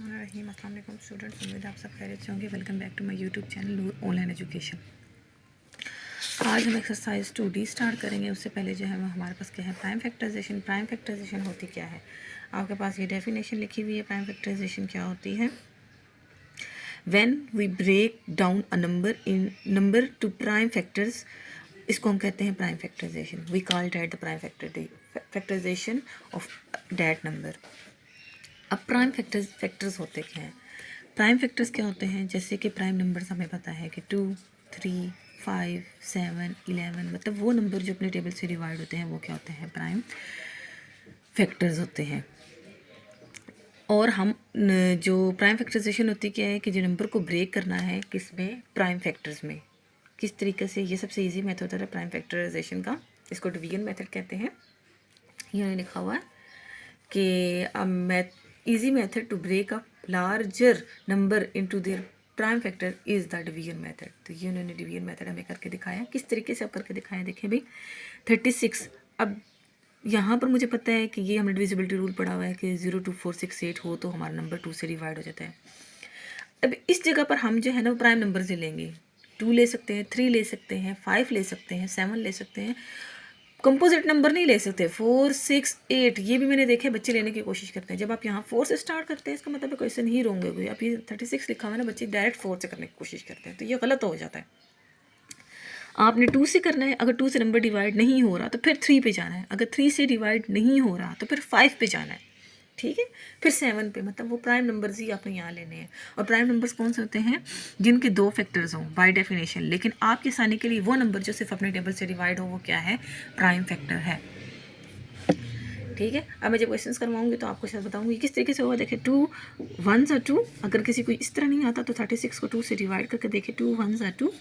बिस्मिल्लाहिर्रहमानिर्रहीम। अस्सलाम वालेकुम स्टूडेंट्स, उम्मीद है आप सब खैरियत से होंगे। Welcome back to my YouTube channel Noor online education. आज हम एक्सरसाइज 2D स्टार्ट करेंगे। उससे पहले जो है हमारे पास क्या है, प्राइम फैक्टराइजेशन। प्राइम फैक्टराइजेशन होती क्या है, आपके पास ये डेफिनेशन लिखी हुई है। प्राइम फैक्टराइजेशन क्या होती है? When we break down a number to prime factors, इसको हम कहते हैं prime factorisation. We call that the prime factorisation of that number. अब प्राइम फैक्टर्स होते क्या हैं? प्राइम फैक्टर्स क्या होते हैं? जैसे कि प्राइम नंबर्स हमें पता है कि 2, 3, 5, 7, 11, मतलब वो नंबर जो अपने टेबल से डिवाइड होते हैं वो क्या होते हैं? प्राइम फैक्टर्स होते हैं। और हम जो प्राइम फैक्टराइजेशन होती क्या है कि जो नंबर को ब्रेक करना है किस में? प्राइम फैक्टर्स में। किस तरीके से? ये सबसे ईजी मेथड होता है प्राइम फैक्टराइजेशन का, इसको डिवीजन मेथड कहते हैं। यहाँ लिखा हुआ है कि easy method to break up larger number into their prime factor is the division method। तो ये उन्होंने डिवीजन मेथड हमें करके दिखाया। किस तरीके से अब करके दिखाया, देखिए भाई 36। अब यहाँ पर मुझे पता है कि ये हमने डिविजिबिलिटी रूल पढ़ा हुआ है कि 0, 2, 4, 6, 8 हो तो हमारा नंबर 2 से डिवाइड हो जाता है। अब इस जगह पर हम जो है ना प्राइम नंबर से लेंगे। 2 ले सकते हैं, 3 ले सकते हैं, 5 ले सकते हैं, 7 ले सकते हैं। कंपोजिट नंबर नहीं ले सकते। 4, 6, 8 ये भी मैंने देखे बच्चे लेने की कोशिश करते हैं। जब आप यहाँ 4 से स्टार्ट करते हैं इसका मतलब क्वेश्चन ही रॉन्ग होगी। आप ये 36 लिखा हुआ है ना, बच्चे डायरेक्ट 4 से करने की कोशिश करते हैं, तो ये गलत हो जाता है। आपने 2 से करना है। अगर 2 से नंबर डिवाइड नहीं हो रहा तो फिर 3 पे जाना है। अगर 3 से डिवाइड नहीं हो रहा तो फिर 5 पे जाना है, ठीक है, फिर 7 पे। मतलब वो प्राइम नंबर्स ही आपने यहाँ लेने हैं। और प्राइम नंबर्स कौन से होते हैं? जिनके 2 फैक्टर्स हों बाय डेफिनेशन। लेकिन आपके आसानी के लिए वो नंबर जो सिर्फ अपने टेबल से डिवाइड हो वो क्या है? प्राइम फैक्टर है, ठीक है। अब मैं जब क्वेश्चंस करवाऊंगी तो आपको शायद बताऊंगी किस तरीके से होगा। देखिए 2 1 ज़ा 2, अगर किसी को इस तरह नहीं आता तो 36 को 2 से डिवाइड करके देखे। 2 1 ज़ा 2,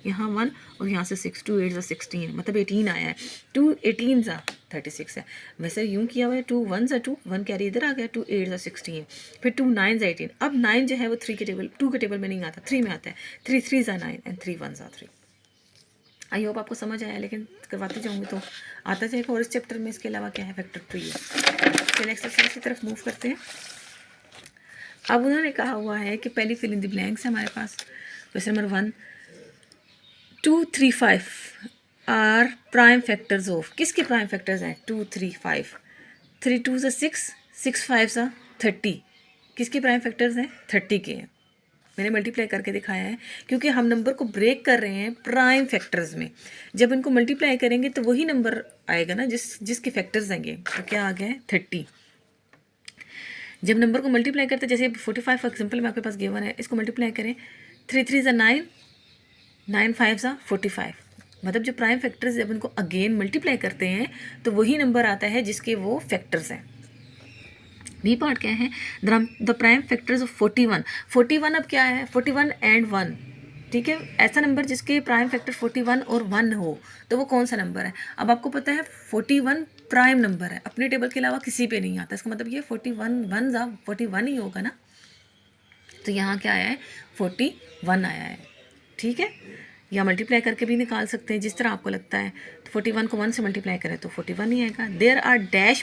यहाँ 1 और यहाँ से 6, 2 8 ज़ा 16, मतलब 18 आया है। 2 18 ज़ा 36 है। वैसे यूँ किया हुआ है 2 1 ज़ा 2, 1 कैरी इधर आ गया, 2 8 ज़ा 16, फिर 2 9 ज़ा 18। अब 9 जो है वो 3 के टेबल 2 के टेबल में नहीं आता, 3 में आता है। 3 3 ज़ा 9 एंड 3 1 ज़ा 3। आई होप आपको समझ आया, लेकिन करवाते जाऊँगी तो आता जाएगा। और इस चैप्टर में इसके अलावा क्या है? फैक्टर 3 है। चलिए एक्सरसाइज की तरफ मूव करते हैं। अब उन्होंने कहा हुआ है कि पहली फिल इन द ब्लैंक्स है हमारे पास। Question number 1, 2 3 5 are prime factors of. किसके प्राइम फैक्टर्स हैं? 2 3 5। 3 2 ज़ा 6, 6 5 ज़ा 30। किसके प्राइम फैक्टर्स हैं? 30 के हैं। मैंने मल्टीप्लाई करके दिखाया है क्योंकि हम नंबर को ब्रेक कर रहे हैं प्राइम फैक्टर्स में। जब इनको मल्टीप्लाई करेंगे तो वही नंबर आएगा ना जिसके फैक्टर्स आएंगे। तो क्या आ गया है? 30। जब नंबर को मल्टीप्लाई करते, जैसे 45 फॉर एग्जाम्पल में आपके पास गिवन है, इसको मल्टीप्लाई करें। 3 3 ज़ा 9, 9 5 ज़ा 45। मतलब जो प्राइम फैक्टर्स जब इनको अगेन मल्टीप्लाई करते हैं तो वही नंबर आता है जिसके वो फैक्टर्स हैं। बी पार्ट क्या है? The prime factors of 41। 41 अब क्या है? 41 एंड 1, ठीक है। ऐसा नंबर जिसके प्राइम फैक्टर 41 और 1 हो तो वो कौन सा नंबर है? अब आपको पता है 41 प्राइम नंबर है, अपने टेबल के अलावा किसी पे नहीं आता। इसका मतलब ये 41 1 ज़ा 41 ही होगा ना। तो यहाँ क्या आया है? 41 आया है, ठीक है। या मल्टीप्लाई करके भी निकाल सकते हैं जिस तरह आपको लगता है। तो 41 को 1 से मल्टीप्लाई करें तो 41 ही आएगा। There are dash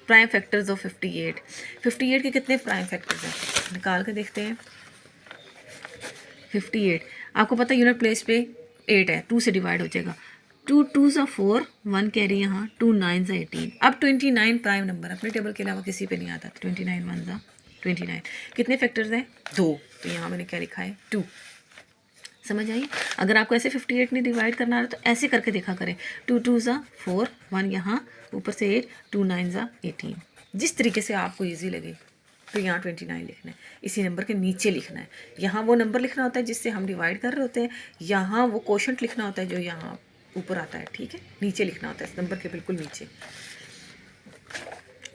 prime factors of 58। 58 के कितने प्राइम फैक्टर्स हैं? निकाल के देखते हैं। 58 आपको पता है यूनिट प्लेस पे 8 है, 2 से डिवाइड हो जाएगा। 2 2 ज़ा 4, 1 कैरी यहाँ, 2 9 ज़ा 18। अब 29 प्राइम नंबर अपने टेबल के अलावा किसी पे नहीं आता। 29 1 ज़ा 29। कितने फैक्टर्स हैं? 2। तो यहाँ मैंने क्या लिखा है? 2। समझ आई? अगर आपको ऐसे 58 नहीं डिवाइड करना है तो ऐसे करके देखा करें। 2 2 ज़ा 4, 1 यहाँ, ऊपर से 8, 2 9 ज़ा 18। जिस तरीके से आपको ईजी लगे। तो यहाँ 29 लिखना है, इसी नंबर के नीचे लिखना है। यहाँ वो नंबर लिखना होता है जिससे हम डिवाइड कर रहे होते हैं, यहाँ वो क्वोशंट लिखना होता है जो यहाँ ऊपर आता है, ठीक है। नीचे लिखना होता है इस नंबर के बिल्कुल नीचे।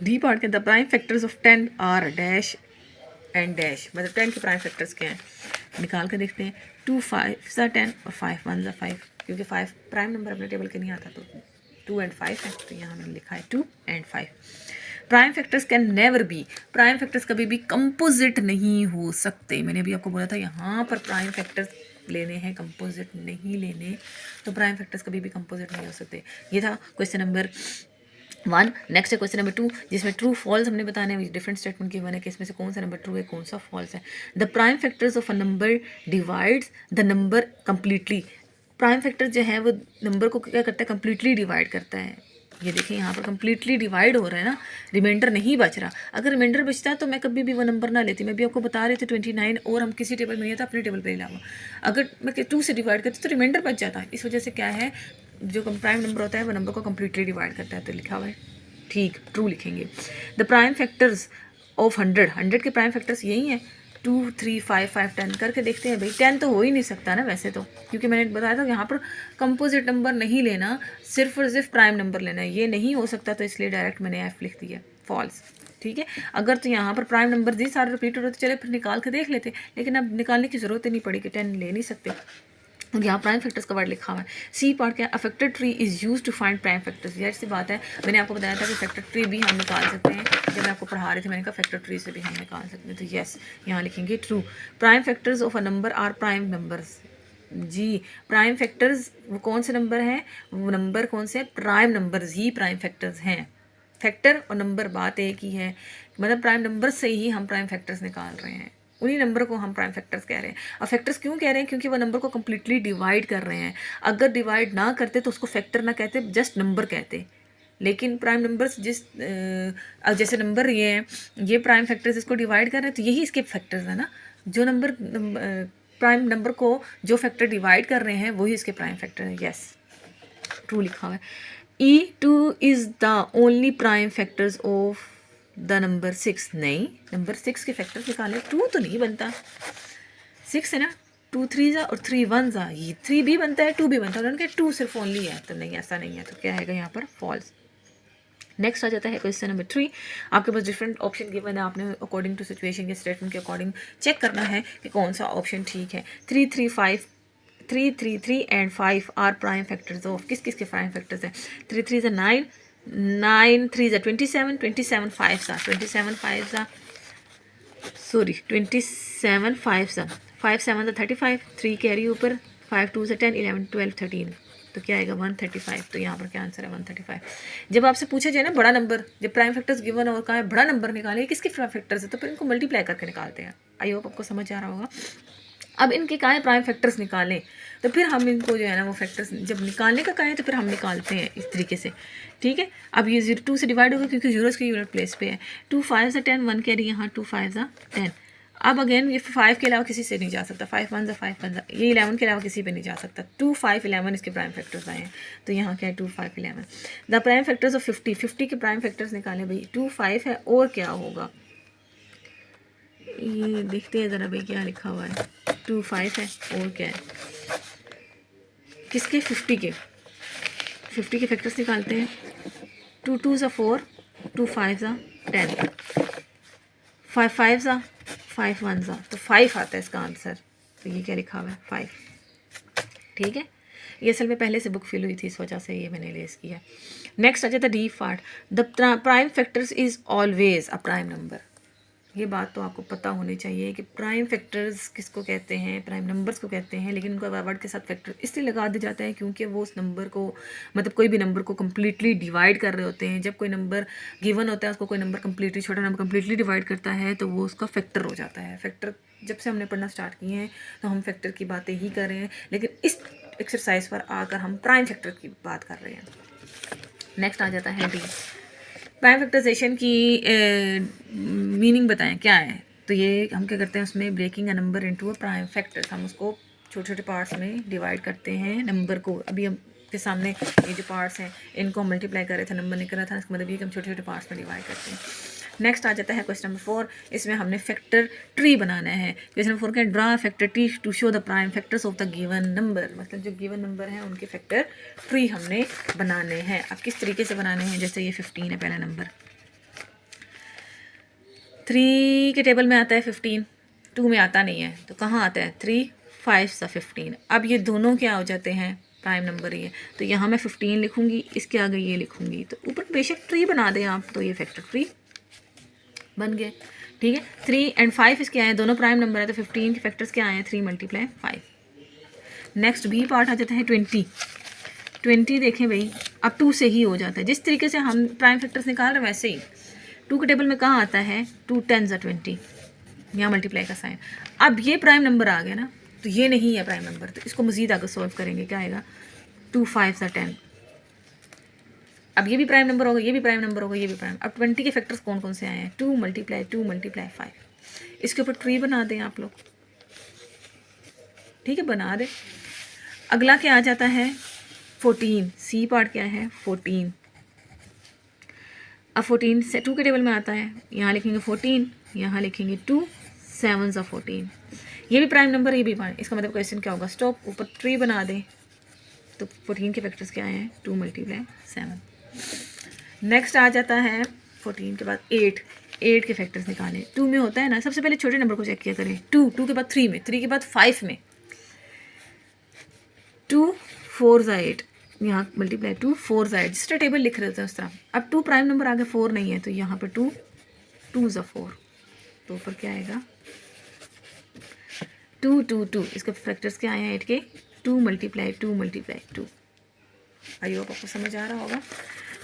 डी पार्ट के the prime factors of 10 are dash and dash. मतलब 10 के प्राइम फैक्टर्स क्या हैं? निकाल कर देखते हैं। 2 5 ज़ा 10 और 5 1 ज़ा 5। क्योंकि 5 प्राइम नंबर अपने टेबल के नहीं आता तो 2 एंड 5 है, तो यहाँ मैंने लिखा है 2 and 5। Prime factors can never be. Prime factors कभी भी कंपोजिट नहीं हो सकते। मैंने अभी आपको बोला था यहाँ पर प्राइम फैक्टर्स लेने हैं, कंपोजिट नहीं लेने। तो प्राइम फैक्टर्स कभी भी कंपोजिट नहीं हो सकते। ये था क्वेश्चन नंबर 1। नेक्स्ट है क्वेश्चन नंबर 2 जिसमें ट्रू फॉल्स हमने बताने हैं, डिफरेंट स्टेटमेंट गिवन है कि इसमें से कौन सा नंबर ट्रू है कौन सा फॉल्स है। The prime factors of a number divides the number completely. Prime factor जो है वो नंबर को क्या करता है, कम्प्लीटली डिवाइड करता है। ये देखिए यहाँ पर कम्प्लीटली डिवाइड हो रहा है ना, रिमाइंडर नहीं बच रहा। अगर रिमाइंडर बचता तो मैं कभी भी वो नंबर ना लेती, मैं भी आपको बता रही थी 29 और हम किसी टेबल में नहीं था, अपने टेबल पर अलावा अगर मैं 2 से डिवाइड करती तो रिमाइंडर बच जाता। इस वजह से क्या है, जो प्राइम नंबर होता है वो नंबर को कम्प्लीटली डिवाइड करता है। तो लिखा हुआ है ठीक, ट्रू लिखेंगे। द प्राइम फैक्टर्स ऑफ 100 के प्राइम फैक्टर्स यही हैं 2, 3, 5, 5, 10 करके देखते हैं भाई। 10 तो हो ही नहीं सकता ना वैसे तो, क्योंकि मैंने बताया था यहाँ पर कंपोजिट नंबर नहीं लेना, सिर्फ और सिर्फ प्राइम नंबर लेना है। ये नहीं हो सकता तो इसलिए डायरेक्ट मैंने एफ लिख दिया, फॉल्स। ठीक है, अगर तो यहाँ पर प्राइम नंबर जी सारे रिपीटेड होते चले फिर निकाल के देख लेते, लेकिन अब निकालने की ज़रूरत ही नहीं पड़ी कि 10 ले नहीं सकते। और यहाँ प्राइम फैक्टर्स का वर्ड लिखा हुआ है। सी पार्ट क्या, affected tree is use to find prime factors. यार सी बात है, मैंने आपको बताया था कि फैक्टर ट्री भी हम निकाल सकते हैं। जब मैं आपको पढ़ा रही थी मैंने कहा फैक्टर ट्री से भी हम निकाल सकते हैं। तो यस, यहाँ लिखेंगे true. Prime factors of a number are prime numbers. जी, प्राइम फैक्टर्स वो कौन से नंबर हैं, वो नंबर कौन से प्राइम नंबर्स ही प्राइम फैक्टर्स हैं। फैक्टर और नंबर बात एक ही है, मतलब प्राइम नंबर से ही हम प्राइम फैक्टर्स निकाल रहे हैं, उन्हीं नंबर को हम प्राइम फैक्टर्स कह रहे हैं। और फैक्टर्स क्यों कह रहे हैं, क्योंकि वो नंबर को कम्प्लीटली डिवाइड कर रहे हैं। अगर डिवाइड ना करते तो उसको फैक्टर ना कहते, जस्ट नंबर कहते। लेकिन प्राइम नंबर्स जैसे नंबर ये हैं, ये प्राइम फैक्टर्स इसको डिवाइड कर रहे हैं तो यही इसके फैक्टर्स है ना। जो नंबर प्राइम नंबर को जो फैक्टर डिवाइड कर रहे हैं वही इसके प्राइम फैक्टर है। यस, ट्रू लिखा हुआ है। E2 is the only prime factors of the number 6। नहीं, नंबर 6 के फैक्टर्स निकाले, 2 तो नहीं बनता, 6 है ना, 2 3 जा और 3 1 जा, ये 3 भी बनता है 2 भी बनता है, उन्होंने 2 सिर्फ ओनली है। तो नहीं, ऐसा नहीं है, तो क्या आएगा यहाँ पर फॉल्स। नेक्स्ट आ जाता है क्वेश्चन नंबर 3। आपके पास डिफरेंट ऑप्शन गिवन है, आपने अकॉर्डिंग टू सिचुएशन के स्टेटमेंट के अकॉर्डिंग चेक करना है कि कौन सा ऑप्शन ठीक है। 3 3 5 3 3 3 and 5 are prime factors of, किस किस के प्राइम फैक्टर्स हैं। 3 3 जा 9, 9 3 जा 27, 27 5 जा 27 5 जा सॉरी 27 5 जा 5 7 जा 35, 3 कैरी ऊपर, 5 2 जा 10, 11 12 13, तो क्या आएगा 135। तो यहाँ पर क्या आंसर है 135। जब आपसे पूछा जाए ना बड़ा नंबर, जब प्राइम फैक्टर्स गिवन और कहा है बड़ा नंबर निकाले, किसके प्राइम फैक्टर्स है, तो फिर इनको मल्टीप्लाई करके निकालते हैं। आई होप आपको समझ आ रहा होगा। अब इनके कहा प्राइम फैक्टर्स निकालें तो फिर हम इनको जो है ना वो फैक्टर्स जब निकालने का कहें तो फिर हम निकालते हैं इस तरीके से। ठीक है, अब ये 2 से डिवाइड होगा क्योंकि 0 की यूनिट प्लेस पे है। 2 5 जा 10, 1 कैरी यहाँ, 2 5 जा 10। अब अगेन ये 5 के अलावा किसी से नहीं जा सकता, 5 1 जा 5 1 जा, ये 11 के अलावा किसी पे नहीं जा सकता। 2 5 11 इसके प्राइम फैक्टर्स आए हैं, तो यहाँ क्या है 2 5 11। द प्राइम फैक्टर्स ऑफ 50, 50 के प्राइम फैक्टर्स निकाले भाई। 2 5 है और क्या होगा, ये देखते हैं ज़रा भाई क्या लिखा हुआ है। 2 5 है और क्या है, किसके 50 के फैक्टर्स निकालते हैं। 2 2 जा 4, 2 5 जा 10, 5 5 जा 5 1 जा, तो 5 आता है इसका आंसर। तो ये क्या लिखा हुआ है 5। ठीक है, ये असल में पहले से बुक फिल हुई थी इस वजह से ये मैंने लेस किया। नेक्स्ट आ जाता है D part. The prime factors is always a prime number. ये बात तो आपको पता होनी चाहिए कि प्राइम फैक्टर्स किसको कहते हैं, प्राइम नंबर्स को कहते हैं, लेकिन उनका वर्ड के साथ फैक्टर इसलिए लगा दिया जाता है क्योंकि वो उस नंबर को, मतलब कोई भी नंबर को कम्प्लीटली डिवाइड कर रहे होते हैं। जब कोई नंबर गिवन होता है उसको कोई नंबर कम्प्लीटली, छोटा नंबर कम्प्लीटली डिवाइड करता है तो वो उसका फैक्टर हो जाता है। फैक्टर जब से हमने पढ़ना स्टार्ट किए हैं तो हम फैक्टर की बातें ही कर रहे हैं, लेकिन इस एक्सरसाइज पर आकर हम प्राइम फैक्टर की बात कर रहे हैं। नेक्स्ट आ जाता है डी, प्राइम फैक्टराइजेशन की मीनिंग बताएं क्या है। तो ये हम क्या करते हैं, उसमें breaking a number into a prime factors, हम उसको छोटे छोटे पार्ट्स में डिवाइड करते हैं नंबर को। अभी हम के सामने ये जो पार्ट्स हैं इनको हम मल्टीप्लाई कर रहे थे, नंबर निकल रहा था, इसका मतलब ये कि हम छोटे छोटे पार्ट्स में डिवाइड करते हैं। नेक्स्ट आ जाता है क्वेश्चन नंबर 4। इसमें हमने फैक्टर ट्री बनाना है। क्वेश्चन नंबर 4 क्या, draw factor tree to show the prime factors of the given number. मतलब जो गिवन नंबर है उनके फैक्टर ट्री हमने बनाने हैं। अब किस तरीके से बनाने हैं, जैसे ये 15 है पहला नंबर, 3 के टेबल में आता है 15, 2 में आता नहीं है, तो कहाँ आता है 3 5 सा 15। अब ये दोनों क्या हो जाते हैं, प्राइम नंबर ही है, तो यहाँ मैं 15 लिखूँगी, इसके आगे ये लिखूँगी, तो ऊपर बेशक ट्री बना दें आप, तो ये फैक्टर ट्री बन गए। ठीक है, 3 एंड 5 इसके आए, दोनों प्राइम नंबर है, तो 15 के फैक्टर्स क्या आए हैं 3 × 5। नेक्स्ट बी पार्ट आ जाता है 20। 20 देखें भाई, अब 2 से ही हो जाता है। जिस तरीके से हम प्राइम फैक्टर्स निकाल रहे हैं वैसे ही 2 के टेबल में कहाँ आता है 2 10 20, यहाँ मल्टीप्लाई का साइन। अब ये प्राइम नंबर आ गया ना, तो ये नहीं है प्राइम नंबर, तो इसको मज़ीद आगे सॉल्व करेंगे, क्या आएगा 2 5 10। अब ये भी प्राइम नंबर होगा, ये भी प्राइम नंबर होगा, ये भी प्राइम। अब 20 के फैक्टर्स कौन कौन से आए हैं 2 × 5। इसके ऊपर ट्री बना दें आप लोग, ठीक है, बना दें। अगला क्या आ जाता है 14, सी पार्ट क्या है 14। अब 14 से 2 के टेबल में आता है, यहाँ लिखेंगे 14, यहाँ लिखेंगे 2 7 14। ये भी प्राइम नंबर, ये भी प्राइम। इसका मतलब क्वेश्चन क्या होगा, स्टॉप, ऊपर ट्री बना दें। तो 14 के फैक्टर्स क्या हैं 2 × 7। नेक्स्ट आ जाता है 14 के बाद 8 के फैक्टर्स निकालें। 2 में होता है ना, सबसे पहले छोटे नंबर को चेक किया करें। 2 के बाद 3 में, 3 के बाद 5 में, 2 4 8, यहाँ मल्टीप्लाई 2 4 8, जिस तरह टेबल लिख रहे थे उस तरह। अब 2 प्राइम नंबर आगे 4 नहीं है, तो यहाँ पर 2 2 4, तो ऊपर क्या आएगा 2 2 2। इसके फैक्टर्स क्या आए हैं 8 के 2 × 2। आई होप आपको समझ आ रहा होगा।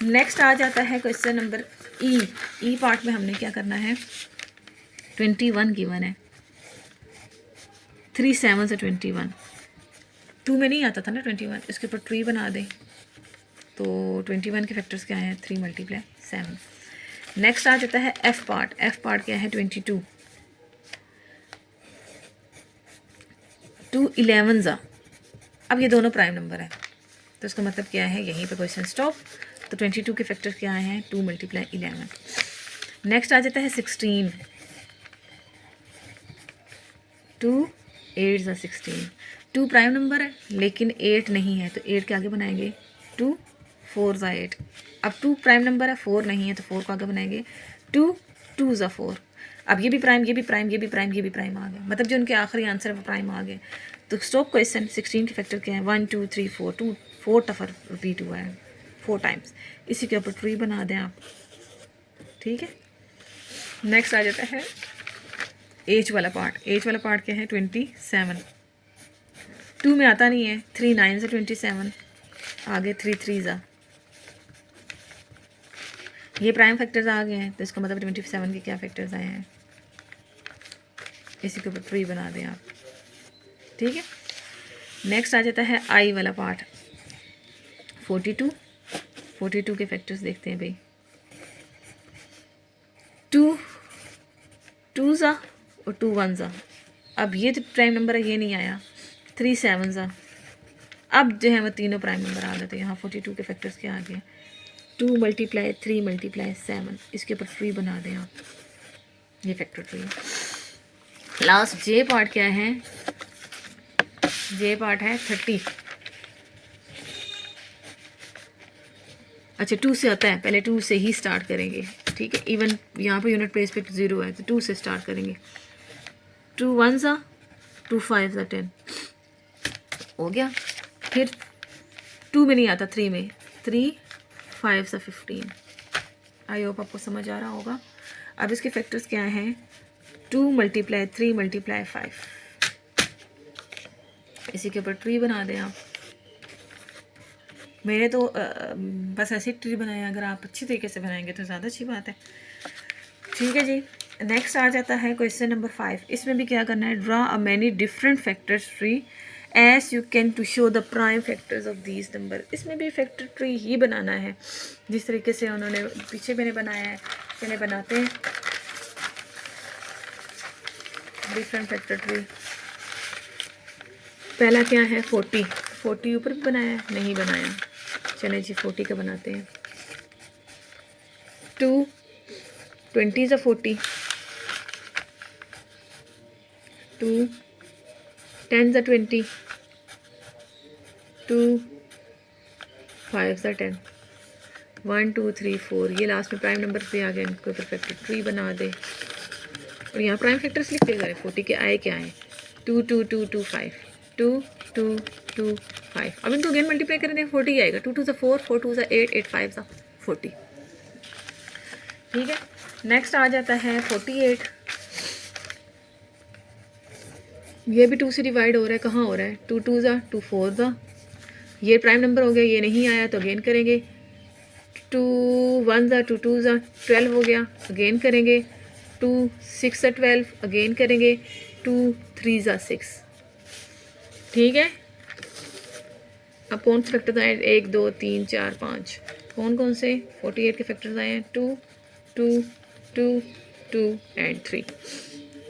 नेक्स्ट आ जाता है क्वेश्चन नंबर ई पार्ट में हमने क्या करना है 21 गिवन है, 3 7 से 21। 2 में नहीं आता था ना 21, इसके ऊपर ट्री बना दें। तो 21 के फैक्टर्स क्या हैं 3 × 7। नेक्स्ट आ जाता है एफ पार्ट क्या है 22, 2 11। अब ये दोनों प्राइम नंबर है, तो इसका मतलब क्या है यहीं पे क्वेश्चन स्टॉप। तो 22 के फैक्टर्स क्या आए हैं 2 × 11। नेक्स्ट आ जाता है 16, 2 8 16। 2 प्राइम नंबर है लेकिन 8 नहीं है, तो 8 के आगे बनाएंगे 2 4 8। अब 2 प्राइम नंबर है, 4 नहीं है, तो 4 को आगे बनाएंगे 2 2 4। अब ये भी प्राइम, ये भी प्राइम, ये भी प्राइम, ये भी प्राइम आ गया, मतलब जो उनके आखिरी आंसर है वो प्राइम आ गए। तो स्टॉप क्वेश्चन। 16 के फैक्टर क्या है 1 2 3 4, 4 दफ़ा रिपीट हुआ है 4 टाइम्स। इसी के ऊपर ट्री बना दें आप, ठीक है। नेक्स्ट आ जाता है एज वाला पार्ट क्या है 27। 2 में आता नहीं है, 3 9 से 27, आगे 3 3 ये प्राइम फैक्टर्स आ गए हैं, तो इसका मतलब 27 के क्या फैक्टर्स आए हैं, इसी के ऊपर ट्री बना दें आप, ठीक है। नेक्स्ट आ जाता है आई वाला पार्ट 42 के फैक्टर्स देखते हैं भाई। 2 2 और 2 1। अब ये जो प्राइम नंबर है ये नहीं आया, 3 7। अब जो है वो तीनों प्राइम नंबर आ गए, तो यहाँ 42 के फैक्टर्स क्या आ गए 2 × 3 × 7। इसके ऊपर ट्री बना दें आप, ये फैक्टर ट्री। लास्ट जे पार्ट क्या है, जे पार्ट है 30। अच्छा 2 से आता है, पहले 2 से ही स्टार्ट करेंगे, ठीक है। इवन यहाँ पे यूनिट प्लेस पे 0 है, तो 2 से स्टार्ट करेंगे। 2 1 2 5 10 हो गया। फिर 2 में नहीं आता, 3 में 3 5 15। आई होप आपको समझ आ रहा होगा। अब इसके फैक्टर्स क्या हैं 2 × 3 × 5। इसी के ऊपर ट्री बना दें आप। मेरे तो बस ऐसे ट्री बनाए, अगर आप अच्छी तरीके से बनाएंगे तो ज़्यादा अच्छी बात है, ठीक है जी। नेक्स्ट आ जाता है क्वेश्चन नंबर 5। इसमें भी क्या करना है draw a many different factors tree as you can to show the prime factors of these number. इसमें भी फैक्टर ट्री ही बनाना है जिस तरीके से उन्होंने पीछे मैंने बनाया है। मैंने बनाते हैं डिफरेंट फैक्टर ट्री। पहला क्या है 40 ऊपर भी बनाया है, नहीं बनाया, चले जी 40 का बनाते हैं। 2 20 40, 2 10 20, 2 5 10, 1 2 3 4। ये लास्ट में प्राइम नंबर पे आ गए, इनको ऊपर फैक्टर ट्री बना दे और यहाँ प्राइम फैक्टर्स लिख के करें। 40 के आए क्या आए 2 2 2 2 5, 2 2 2 5। अब इनको अगेन मल्टीप्लाई करें दें 40 आएगा। 2 2 4, 4 2 8, 8 5 40, ठीक है। नेक्स्ट आ जाता है 48। ये भी 2 से डिवाइड हो रहा है, कहाँ हो रहा है 2 2 2 4। ये प्राइम नंबर हो गया, ये नहीं आया तो अगेन करेंगे। 2 1 ज़ा 2 2 ज़ा 12 हो गया, अगेन करेंगे। 2 6 ज़ा 12 अगेन करेंगे। 2 3 ज़ा 6। ठीक है। अब कौन से फैक्टर्स आए? 1 2 3 4 5। कौन कौन से 48 के फैक्टर्स आए हैं? 2 2 2 2 एंड 3।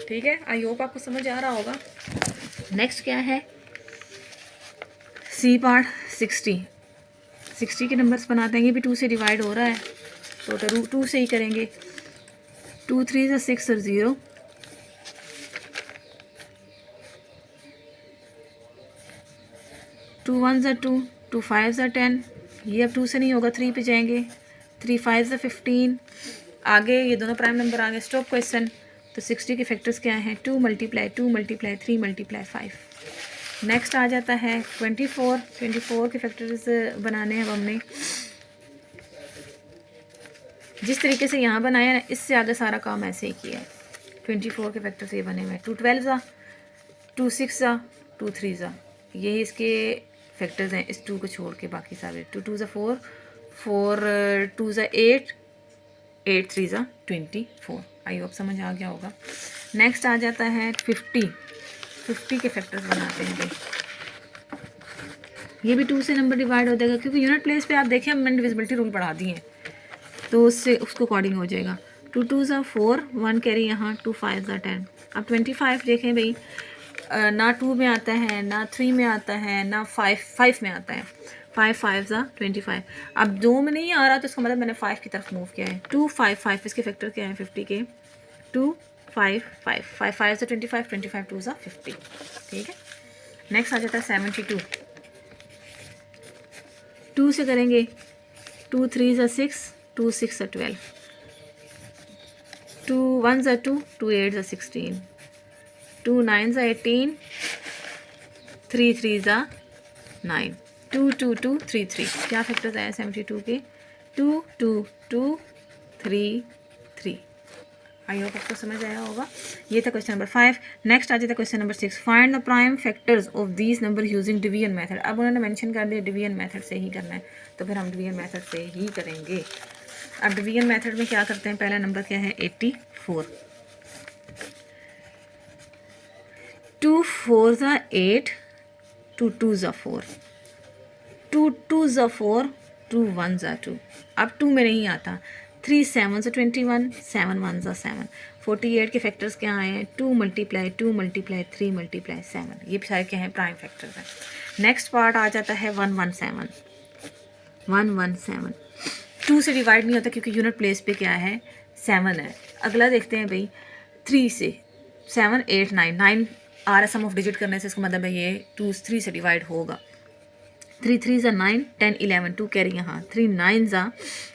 ठीक है, आई होप आपको समझ आ रहा होगा। नेक्स्ट क्या है? सी पार्ट 60 के नंबर्स बनाते हैं। ये भी 2 से डिवाइड हो रहा है, तो 2 से ही करेंगे। 2 3 ज़ा 6 और 0। 2 1 ज़ा 2, 2 5 ज़ा 10। ये अब 2 से नहीं होगा, 3 पे जाएंगे। 3 5 ज़ा 15। आगे ये दोनों प्राइम नंबर आ गए। Stop question. तो 60 के फैक्टर्स क्या हैं? 2 मल्टीप्लाई 2 मल्टीप्लाई 3 मल्टीप्लाई 5। नेक्स्ट आ जाता है 24 के फैक्टर्स बनाने हैं अब हमने। जिस तरीके से यहाँ बनाया है, इससे आगे सारा काम ऐसे ही किया है। 24 के फैक्टर्स ये बने हुए हैं। 2 12 ज़ा 2 6 ज़ा 2 3 ज़ा, यही इसके फैक्टर्स हैं, इस 2 को छोड़ के बाकी सारे। 2 2 ज़ा 4 4 2 ज़ा 8 8 3 ज़ा 24। आई होप समझ आ गया होगा। नेक्स्ट आ जाता है 50 के फैक्टर्स बनाते हैं भाई। ये भी 2 से नंबर डिवाइड हो जाएगा, क्योंकि यूनिट प्लेस पे आप देखें हमने डिविजिबिलिटी रूल पढ़ा दिए हैं, तो उससे उसको अकॉर्डिंग हो जाएगा। 2 2 ज़ा 4 1 कैरी यहाँ। 2 5 ज़ा 10। अब 25 देखें भाई, ना 2 में आता है, ना 3 में आता है, ना 5 में आता है। 5 5 ज़ा 25। अब 2 में नहीं आ रहा तो इसका मतलब मैंने 5 की तरफ मूव किया है। 2 5 5 इसके फैक्टर क्या है 50 के? 2 5 5 5 5 ज़ा 25 25 2 ज़ा 50। ठीक है। नेक्स्ट आ जाता है 72। 2 से करेंगे। 2 3 ज़ा 6 2 6 ज़ा 12। 2 1 ज़ा 2 2 8 ज़ा 16। 2 9 ज़ा 18। 3 3 ज़ा 9। 2 2 2 3 3। क्या फैक्टर्स आए 72 के? 2 2 2 3 3। आई होप आपको समझ आया होगा। ये था क्वेश्चन नंबर 5। नेक्स्ट आ जाता है question number 6। Find the prime factors of these number using division method. अब उन्होंने मेंशन कर दिया डिवीजन मेथड से ही करना है, तो फिर हम डिवीजन मेथड से ही करेंगे। अब डिवीजन मेथड में क्या करते हैं? पहला नंबर क्या है? 84। 2 4 ज़ा 8 2 2 ज़ा 4। 2 2 ज़ा 4 2 1 ज़ा 2। अब 2 में नहीं आता। 3 7 ज़ा 21 7 1 ज़ा 7। 48 के फैक्टर्स क्या आए हैं? 2 मल्टीप्लाई 2 मल्टीप्लाई 3 मल्टीप्लाई 7। ये सारे क्या हैं? प्राइम फैक्टर्स हैं। नेक्स्ट पार्ट आ जाता है 117। 117 2 से डिवाइड नहीं होता, क्योंकि यूनिट प्लेस पे क्या है? 7 है। अगला देखते हैं भाई 3 से। 7 8 9 9 आ रहा सम ऑफ डिजिट करने से, इसका मतलब है ये 2 3 से डिवाइड होगा। 3 3 ज़ा 9 10 11 2 कैरी यहाँ। 3 9 ज़ा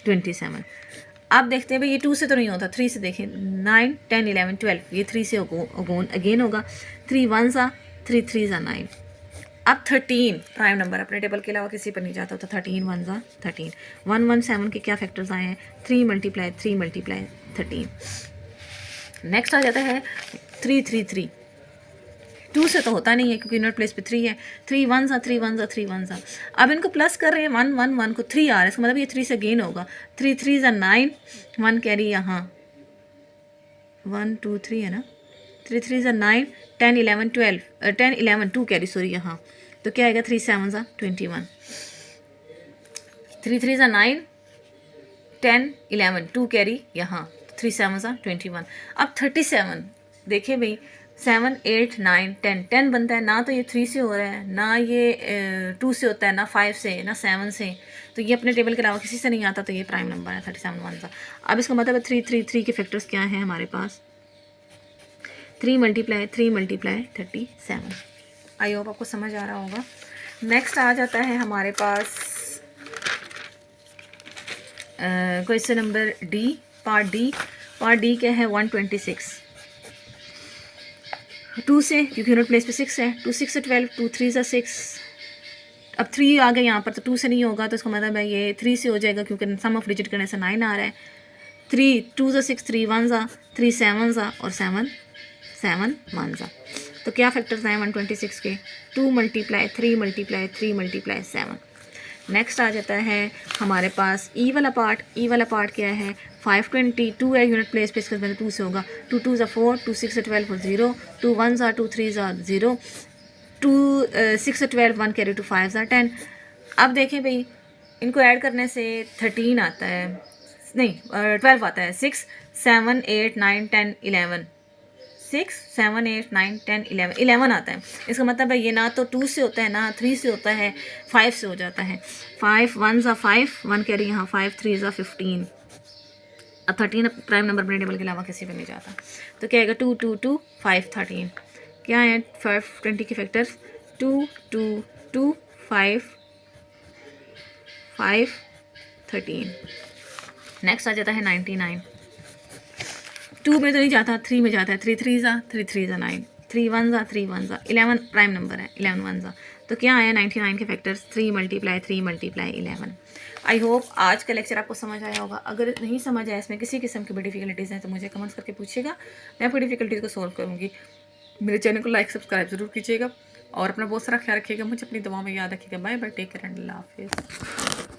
27। अब देखते हैं भाई ये 2 से तो नहीं होता, 3 से देखें। 9 10 11 12, ये 3 से अगेन होगा। 3 1 ज़ा 3 3 ज़ा 9। अब 13 प्राइम नंबर अपने टेबल के अलावा किसी पर नहीं जाता, तो 13 1 ज़ा 13। 117 के क्या फैक्टर्स आए हैं? 3 मल्टीप्लाई 3 मल्टीप्लाई 13। नेक्स्ट आ जाता है 3 3 3। 2 से तो होता नहीं है, क्योंकि यूनिट प्लेस पे 3 है। 3 1 ज़ा 3 1 ज़ा 3 1 ज़ा। अब इनको प्लस कर रहे हैं। 1 1 1 को 3 आ रहा है, इसका मतलब ये 3 से गेन होगा। 3 3 ज़ा 9 1 कैरी यहाँ। 1 2 3 है ना। 3 3 ज़ा 9 10 11 12 10 11 2 कैरी सॉरी यहाँ। तो क्या आएगा? 3 7 ज़ा 21। 3 3 ज़ा 9 10 11 2 कैरी यहाँ। 3 7 ज़ा 21। अब 37 देखिए भाई, 7 8 9 10 10 बनता है ना, तो ये 3 से हो रहा है, ना ये 2 से होता है, ना 5 से, ना 7 से। तो ये अपने टेबल के अलावा किसी से नहीं आता, तो ये प्राइम नंबर है 37 1 सा। अब इसका मतलब है 3 3 3 के फैक्टर्स क्या हैं हमारे पास? 3 मल्टीप्लाई 3 मल्टीप्लाई 37। आई होप आपको समझ आ रहा होगा। नेक्स्ट आ जाता है हमारे पास question number D, part D. Part D क्या है? 126। 2 से, क्योंकि यूनिट प्लेस पे 6 है। 2 6 से 12 2 3 सा 6। अब 3 आ गए यहाँ पर, तो 2 से नहीं होगा, तो इसका मतलब है ये 3 से हो जाएगा, क्योंकि सम ऑफ डिजिट करने से 9 आ रहा है। 3 2 सा 6 3 1 सा 3 7 सा और 7 7 1 सा। तो क्या फैक्टर्स हैं 126 के? 2 मल्टीप्लाई 3 मल्टीप्लाई 3 मल्टीप्लाई 7। नेक्स्ट आ जाता है हमारे पास ई वाला पार्ट। ई वाला पार्ट क्या है, 522 है यूनिट प्लेस पे, इसके बाद 2 से होगा। 2 2 4, 2 6 12 और 0, 2 1 2 3 0, 2 6 12 1 कैरी 2 5 10। अब देखें भाई, इनको ऐड करने से 13 आता है, नहीं 12 आता है। 6 7 8 9 10 11, 6 7 8 9 10 11, 11 आता है। इसका मतलब है ये ना तो 2 से होता है ना 3 से होता है, 5 से हो जाता है। 5 1 5, 1 कैरी यहाँ 5, 3 15। अब 13 प्राइम नंबर अपने टेबल के अलावा किसी पे नहीं जाता, तो क्या आएगा 2 2 2 5 13। क्या है 520 के फैक्टर्स, 2 2 2 5 5 13। नेक्स्ट आ जाता है 99। 2 में तो नहीं जाता, 3 में जाता है। 3 3 9, 3 1 3 1 11 प्राइम नंबर है, 11 1 तो क्या आया 99 के फैक्टर्स 3 × 3 × 11। आई होप आज का लेक्चर आपको समझ आया होगा। अगर नहीं समझ आया, इसमें किसी किस्म की भी डिफिकल्टीज़ हैं तो मुझे कमेंट्स करके पूछिएगा, मैं आपकी डिफिकल्टीज़ को सॉल्व करूँगी। मेरे चैनल को लाइक सब्सक्राइब ज़रूर कीजिएगा और अपना बहुत सारा ख्याल रखिएगा। मुझे अपनी दुआओं में याद रखिएगा। Bye bye, take care and अल्लाह हाफिज़।